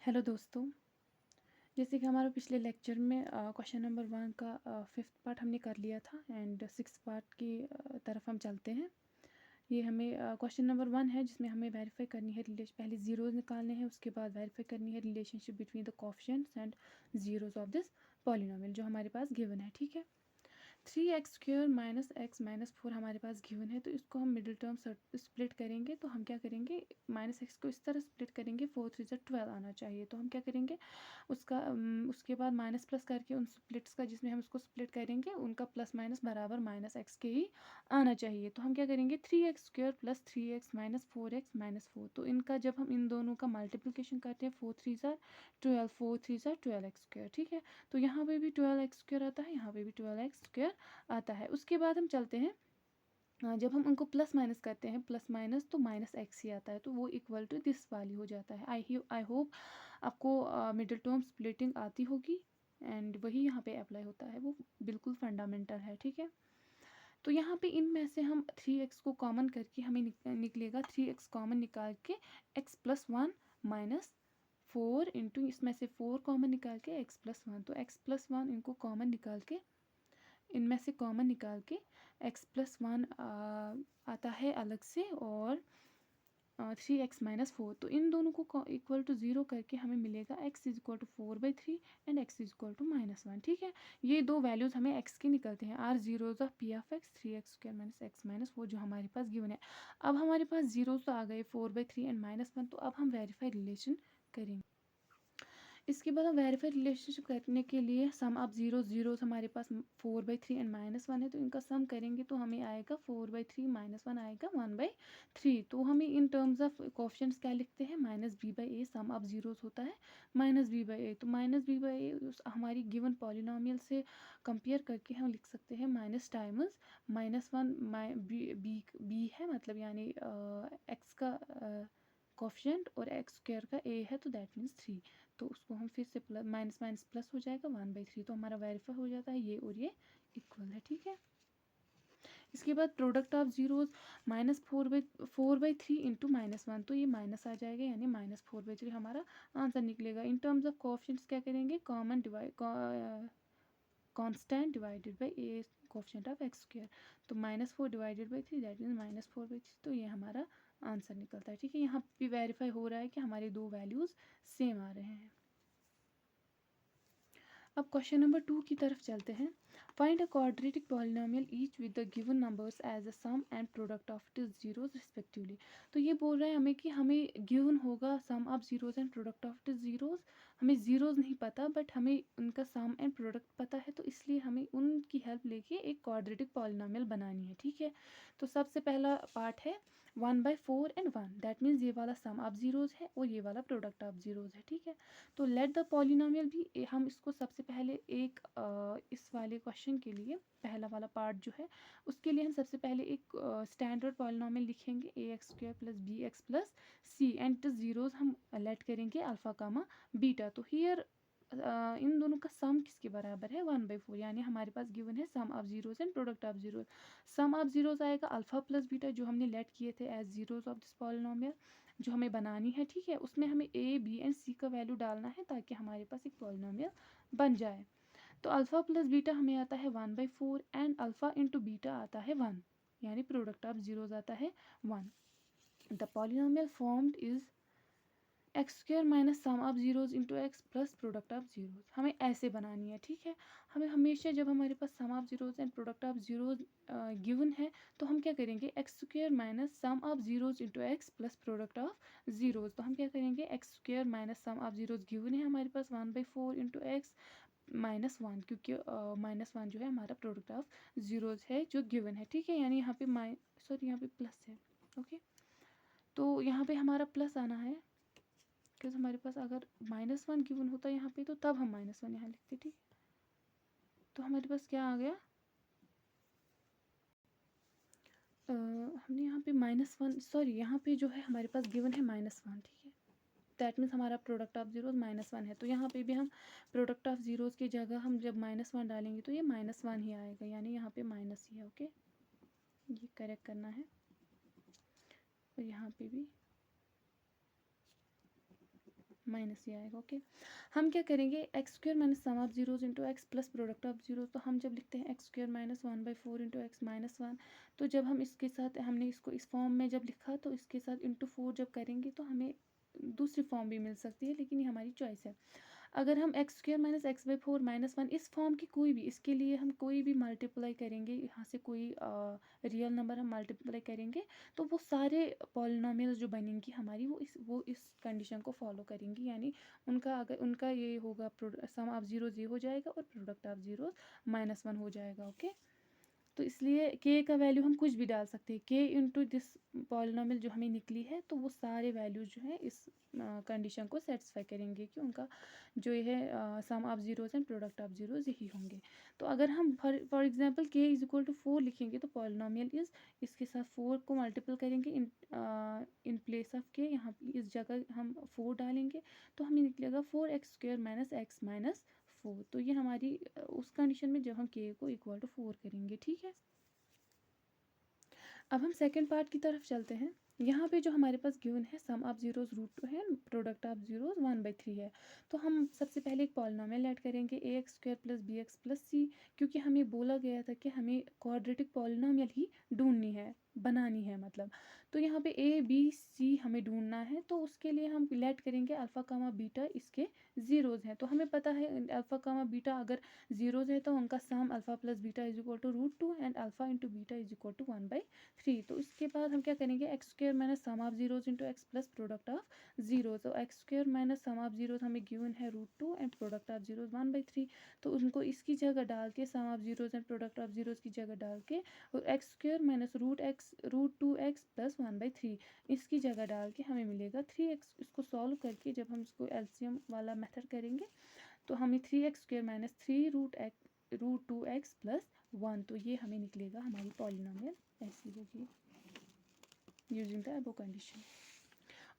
Hello दोस्तों। जैसे कि हमारा पिछले लेक्चर में क्वेश्चन नंबर 1 का 5th पार्ट हमने कर लिया था एंड 6th पार्ट की तरफ हम चलते हैं। ये हमें क्वेश्चन नंबर 1 है जिसमें हमें वेरीफाई करनी है रिलेशन, पहले ज़ीरोज़ निकालने हैं, उसके बाद वेरीफाई करनी है relationship between the coefficients and zeros of this polynomial जो हमारे पास गिवन है। ठीक है, 3x² माइनस एक्स माइनस 4 हमारे पास गिवन है, तो इसको हम मिडिल टर्म स्प्लिट करेंगे। तो हम क्या करेंगे, माइनस एक्स को इस तरह स्प्लिट करेंगे, 4 3 से 12 आना चाहिए। तो हम क्या करेंगे, उसके बाद माइनस प्लस करके उन स्प्लिट्स का जिसमें हम उसको स्प्लिट करेंगे उनका प्लस माइनस बराबर माइनस एक्स के ही आना चाहिए। तो हम क्या करेंगे, 3x² plus 3x minus 4x minus 4। तो इनका जब हम इन दोनों का मल्टीप्लिकेशन करते हैं, 4 3 ज़ा 12, 4 3 ज़ा 12x²। ठीक है, तो यहाँ पे भी 12x² आता है, यहाँ पे भी 12x² आता है। उसके बाद हम चलते हैं, जब हम उनको प्लस माइनस करते हैं, प्लस माइनस तो माइनस एक्स ही आता है, तो वो इक्वल टू दिस वाली हो जाता है। आई होप आपको मिडिल टर्म स्प्लिटिंग आती होगी एंड वही यहाँ पे अप्लाई होता है, वो बिल्कुल फंडामेंटल है। ठीक है, तो यहाँ पे इनमें से हम 3x को कॉमन करके हमें निकलेगा, 3x कॉमन निकाल के x प्लस 1 माइनस 4 इंटू इसमें से 4 कॉमन निकाल के x प्लस 1। तो x प्लस 1 इनको कॉमन निकाल के, इनमें से कॉमन निकाल के x प्लस 1 आता है अलग से, और 3x माइनस 4। तो इन दोनों को इक्वल टू 0 करके हमें मिलेगा x is equal to 4/3 and x is equal to -1। ठीक है, ये दो वैल्यूज़ हमें x की निकलते हैं, are zeros of p of x, 3x² minus x minus 4 जो हमारे पास गिवन है। अब हमारे पास जीरोज तो आ गए 4/3 एंड -1, तो अब हम वेरीफाई रिलेशन करेंगे। इसके बाद हम वेरीफाई रिलेशनशिप करने के लिए सम ऑफ जीरोज हमारे पास 4/3 एंड -1 है, तो इनका सम करेंगे तो हमें आएगा 4/3 -1 आएगा 1/3। तो हमें इन टर्म्स ऑफ कोएफिशिएंट्स क्या लिखते हैं, -b/a, सम ऑफ जीरोज होता है -b/a। तो -b/a हमारी गिवन पॉलिनोमियल से कंपेयर करके हम लिख सकते हैं माइनस टाइम्स -1 b है, मतलब यानी x का कोफिशिएंट और x² का a है, तो दैट मीन्स 3। तो उसको हम फिर से प्लस माइनस माइनस प्लस हो जाएगा 1/3, तो हमारा वेरीफाई हो जाता है ये और ये इक्वल है। ठीक है, इसके बाद प्रोडक्ट ऑफ जीरोज -4/3 इंटू -1, तो ये माइनस आ जाएगा, यानी -4/3 हमारा आंसर निकलेगा। इन टर्म्स ऑफ कोएफिशिएंट्स क्या करेंगे, common divide constant divided by A coefficient of x²। तो -4 डिवाइडेड बाय 3 दैट मीन्स -4/3, तो ये हमारा आंसर निकलता है। ठीक है, यहाँ पे वेरीफाई हो रहा है कि हमारे दो वैल्यूज़ सेम आ रहे हैं। अब क्वेश्चन नंबर 2 की तरफ चलते हैं। Find a quadratic polynomial each with the given numbers as a sum and product of its zeros respectively. तो ये बोल रहा है हमें कि हमें गिवन होगा sum of zeros and product of its zeros. हमें जीरोज नहीं पता बट हमें उनका सम एंड प्रोडक्ट पता है, तो इसलिए हमें उनकी हेल्प लेके एक क्वाड्रेटिक पॉलिनोमियल बनानी है। ठीक है, तो सबसे पहला पार्ट है 1/4 एंड 1, दैट मीन्स ये वाला सम ऑफ जीरोज है और ये वाला प्रोडक्ट ऑफ जीरोज है। ठीक है, तो लेट द पॉलिनोमियल भी हम इसको सबसे पहले एक इस वाले क्वेश्चन के लिए पहला वाला पार्ट जो है उसके लिए हम सबसे पहले एक स्टैंडर्ड पॉलिनोमियल लिखेंगे, ax² plus bx plus c and zeros हम लेट करेंगे अल्फा कामा बीटा। तो हियर इन दोनों का सम किसके बराबर है, 1/4, यानी हमारे पास गिवन है sum of zeros and product of zeros. Sum of zeros आएगा अल्फा प्लस बीटा जो हमने लेट किए थे as zeros of this polynomial, जो हमें बनानी है। ठीक है, उसमें हमें a b एंड c का वैल्यू डालना है ताकि हमारे पास एक पॉलिनोमियल बन जाए। तो अल्फा प्लस बीटा हमें आता है 1/4 एंड अल्फा इंटू बीटा आता है 1, यानी प्रोडक्ट ऑफ जीरोज आता है 1। The polynomial formed is x² minus sum of zeros into x plus product of zeros. हमें ऐसे बनानी है। ठीक है, हमें हमेशा जब हमारे पास sum of zeros and product of zeros given है तो हम क्या करेंगे, x² minus sum of zeros into x plus product of zeros. तो हम क्या करेंगे, x² minus sum of zeros given है हमारे पास 1/4 इंटू एक्स -1, क्योंकि -1 जो है हमारा प्रोडक्ट ऑफ जीरोज है जो गिवन है। ठीक है, यानी यहाँ पे यहाँ पे प्लस है। ओके, तो यहाँ पे हमारा प्लस आना है, बिकॉज हमारे पास अगर -1 गिवन होता है यहाँ पे तो तब हम -1 यहाँ लिखते। ठीक, तो हमारे पास क्या आ गया, हमने यहाँ पे -1 यहाँ पे जो है हमारे पास गिवन है -1। ठीक है, दैट मीन्स हमारा प्रोडक्ट ऑफ जीरोज -1 है, तो यहाँ पे भी हम प्रोडक्ट ऑफ जीरोज की जगह हम जब -1 डालेंगे तो ये -1 ही आएगा, यानी यहाँ पे माइनस ही है। ओके, ये करेक्ट करना है, और यहाँ पे भी माइनस ये आएगा। ओके, हम क्या करेंगे, x square minus sum of zeros into x plus product of zero. तो हम जब लिखते हैं x square minus 1/4 into x minus 1, तो जब हम इसके साथ हमने इसको इस फॉर्म में जब लिखा तो इसके साथ इंटू 4 जब करेंगे तो हमें दूसरी फॉर्म भी मिल सकती है, लेकिन ये हमारी चॉइस है। अगर हम x square minus x/4 minus 1 इस फॉर्म की कोई भी, इसके लिए हम कोई भी मल्टीप्लाई करेंगे, यहाँ से कोई रियल नंबर हम मल्टीप्लाई करेंगे, तो वो सारे पॉलिनोमियल्स जो बनेंगी हमारी वो इस कंडीशन को फॉलो करेंगी। यानी उनका अगर उनका ये होगा, सम ऑफ जीरोज ये हो जाएगा और प्रोडक्ट ऑफ जीरोज -1 हो जाएगा। ओके, तो इसलिए k का वैल्यू हम कुछ भी डाल सकते हैं, k इंटू दिस पॉलिनोमियल जो हमें निकली है, तो वो सारे वैल्यूज जो हैं इस कंडीशन को सेटिस्फाई करेंगे कि उनका जो ये है sum of zeros and product of zeros यही होंगे। तो अगर हम for example k is equal to 4 लिखेंगे, तो पॉलिनोमियल इज, इसके साथ 4 को मल्टीपल करेंगे इन प्लेस ऑफ k, यहाँ इस जगह हम 4 डालेंगे, तो हमें निकलेगा 4x² माइनस x माइनस 4। तो ये हमारी उस कंडीशन में जब हम k को इक्वल टू 4 करेंगे। ठीक है, अब हम सेकंड पार्ट की तरफ चलते हैं। यहाँ पे जो हमारे पास गिवन है सम ऑफ जीरोज √2 है, प्रोडक्ट ऑफ जीरोज 1/3 है। तो हम सबसे पहले एक पॉलिनोमियल ऐड करेंगे ax² plus bx plus c, क्योंकि हमें बोला गया था कि हमें क्वाड्रेटिक पॉलिनोमियल ही ढूंढनी है, बनानी है मतलब। तो यहाँ पे a b c हमें ढूंढना है, तो उसके लिए हम लेट करेंगे अल्फ़ा कामा बीटा इसके ज़ीरोज़ हैं। तो हमें पता है अल्फ़ा कामा बीटा अगर ज़ीरोज़ है तो उनका sum alpha plus beta is equal to √2 and alpha into beta is equal to 1/3। तो इसके बाद हम क्या करेंगे, x square minus sum of zeros into x plus product of zero. तो x square minus sum of zeros हमें given है √2 and product of zeros 1/3। तो उनको इसकी जगह डाल के, sum of zeros and product of zeros की जगह डाल के, और x square minus √2x plus 1/3 इसकी जगह डाल के हमें मिलेगा 3x। इसको सॉल्व करके जब हम इसको एलसीएम वाला मेथड करेंगे तो हमें 3x² माइनस 3√2x प्लस 1, तो ये हमें निकलेगा हमारी पॉलिनोमियल ऐसी होगी यूजिंग द अबव कंडीशन।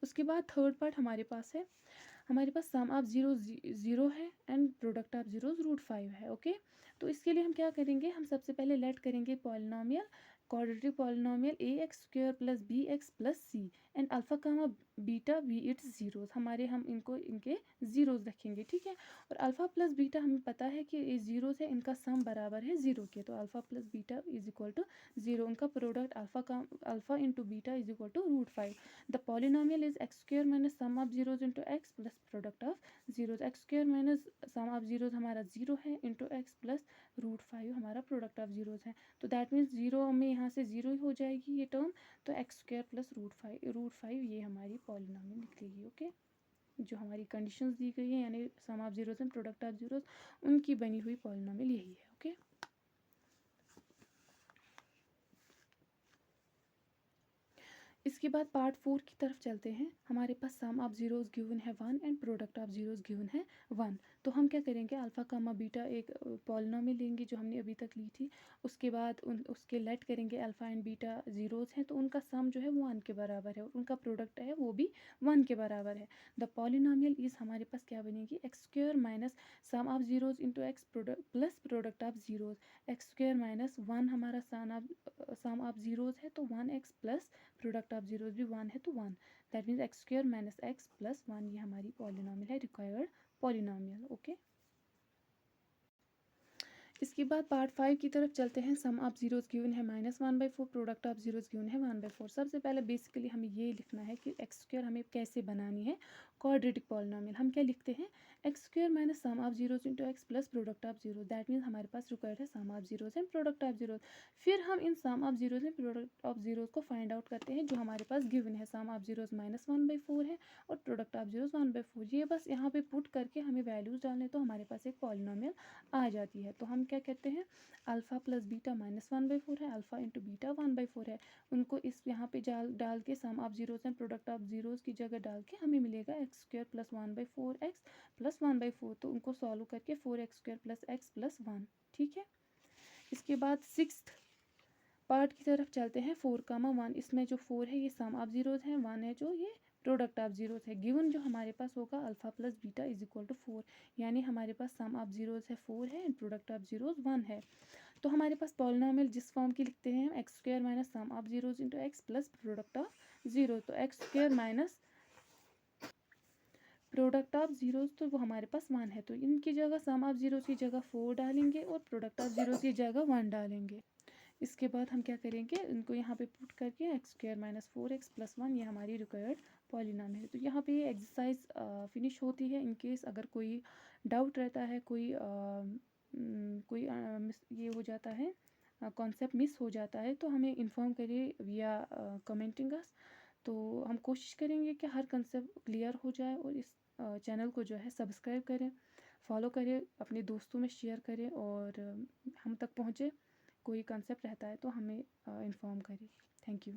उसके बाद थर्ड पार्ट हमारे पास है, हमारे पास सम ऑफ जीरो है एंड प्रोडक्ट ऑफ जीरोज √5 है। ओके, तो इसके लिए हम क्या करेंगे, हम सबसे पहले लेट करेंगे polynomial, quadratic polynomial ax² plus bx plus c and alpha comma beta be its zeros, हमारे हम इनको इनके ज़ीरोज़ रखेंगे। ठीक है, और अल्फ़ा प्लस बीटा हमें पता है कि ये ज़ीरोज़ है, इनका सम बराबर है 0 के, तो alpha plus beta is equal to 0, उनका product alpha into beta is equal to √5। The polynomial is x² minus sum of zeros into x plus product of zeros. x² minus sum of zeros हमारा 0 है into x plus √5 हमारा product of zeros है। तो that means 0 में यहाँ से 0 ही हो जाएगी ये टर्म, तो x² प्लस √5 ये हमारी पॉलिनोमियल निकलेगी। ओके, जो हमारी कंडीशंस दी गई है यानी sum of zeros and product of zeros, उनकी बनी हुई पॉलिनोमियल यही है। ओके, इसके बाद पार्ट 4 की तरफ चलते हैं। हमारे पास सम ऑफ जीरोज गिवन है 1 and product of zeros given है 1। तो हम क्या करेंगे, अल्फ़ा कामा बीटा एक पॉलिनोमियल लेंगे जो हमने अभी तक ली थी, उसके बाद उसके लेट करेंगे अल्फ़ा एंड बीटा जीरोज हैं, तो उनका सम जो है वो 1 के बराबर है और उनका प्रोडक्ट है वो भी 1 के बराबर है। द पॉलिनोमियल इज़ हमारे पास क्या बनेगी, x² minus sum of zeros into x plus product of zeros. x² minus 1 हमारा सम ऑफ जीरोज है, तो 1x plus product of zeros भी 1 है, तो 1, that means x² minus x plus 1 ये हमारी पॉलिनोमियल है, रिक्वायर्ड पॉलिनोमियल। ओके, इसके बाद पार्ट 5 की तरफ चलते हैं। सम ऑफ जीरोज गिवन है -1/4, प्रोडक्ट ऑफ जीरोज गिवन है 1/4। सबसे पहले बेसिकली हमें ये लिखना है कि x² हमें कैसे बनानी है क्वाड्रेटिक पॉलिनोमियल। हम क्या लिखते हैं, x² minus sum of zeros into x plus product of zeros, that means हमारे पास रिक्वायर्ड है sum of zeros and product of zeros. फिर हम इन sum of zeros and product of zeros को फाइंड आउट करते हैं जो हमारे पास गिवन है, सम ऑफ जीरोज -1/4 है और प्रोडक्ट ऑफ जीरोज 1/4। ये बस यहाँ पे पुट करके हमें वैल्यूज डालने, तो हमारे पास एक पॉलिनोमियल आ जाती है। तो हम क्या कहते हैं, अल्फ़ा प्लस बीटा -1/4 है, अल्फ़ा इंटू बीटा 1/4 है, उनको इस यहाँ पे डाल के sum of zeros and product of zeros की जगह डाल के हमें मिलेगा x² प्लस 1/4x प्लस 1/4। तो उनको सॉल्व करके 4x² प्लस x प्लस 1। ठीक है, इसके बाद सिक्स्थ पार्ट की तरफ चलते हैं, 4, 1। इसमें जो 4 है ये सम ऑफ जीरोज है, 1 है जो ये प्रोडक्ट ऑफ जीरोज है। गिवन जो हमारे पास होगा alpha plus beta is equal to 4, यानी हमारे पास सम ऑफ जीरोज है 4 है एंड प्रोडक्ट ऑफ जीरोज 1 है। तो हमारे पास पॉलिनोमियल जिस फॉर्म की लिखते हैं हम, x² minus sum of zeros into x plus product of zero. तो x² minus product of zeros तो वो हमारे पास 1 है, तो इनकी जगह सम ऑफ ज़ीरोज़ की जगह 4 डालेंगे और प्रोडक्ट ऑफ ज़ीरोज़ की जगह 1 डालेंगे। इसके बाद हम क्या करेंगे, इनको यहाँ पे पुट करके x² - 4x + 1 ये हमारी रिक्वायर्ड पॉलीनॉमियल है। तो यहाँ पे ये एक्सरसाइज फिनिश होती है। इन केस अगर कोई डाउट रहता है, कोई ये हो जाता है, कॉन्सेप्ट मिस हो जाता है, तो हमें इन्फॉर्म करिए विया कमेंटिंग अस। तो हम कोशिश करेंगे कि हर कंसेप्ट क्लियर हो जाए, और इस चैनल को जो है सब्सक्राइब करें, फॉलो करें, अपने दोस्तों में शेयर करें, और हम तक पहुँचे। कोई कंसेप्ट रहता है तो हमें इन्फॉर्म करें। Thank you.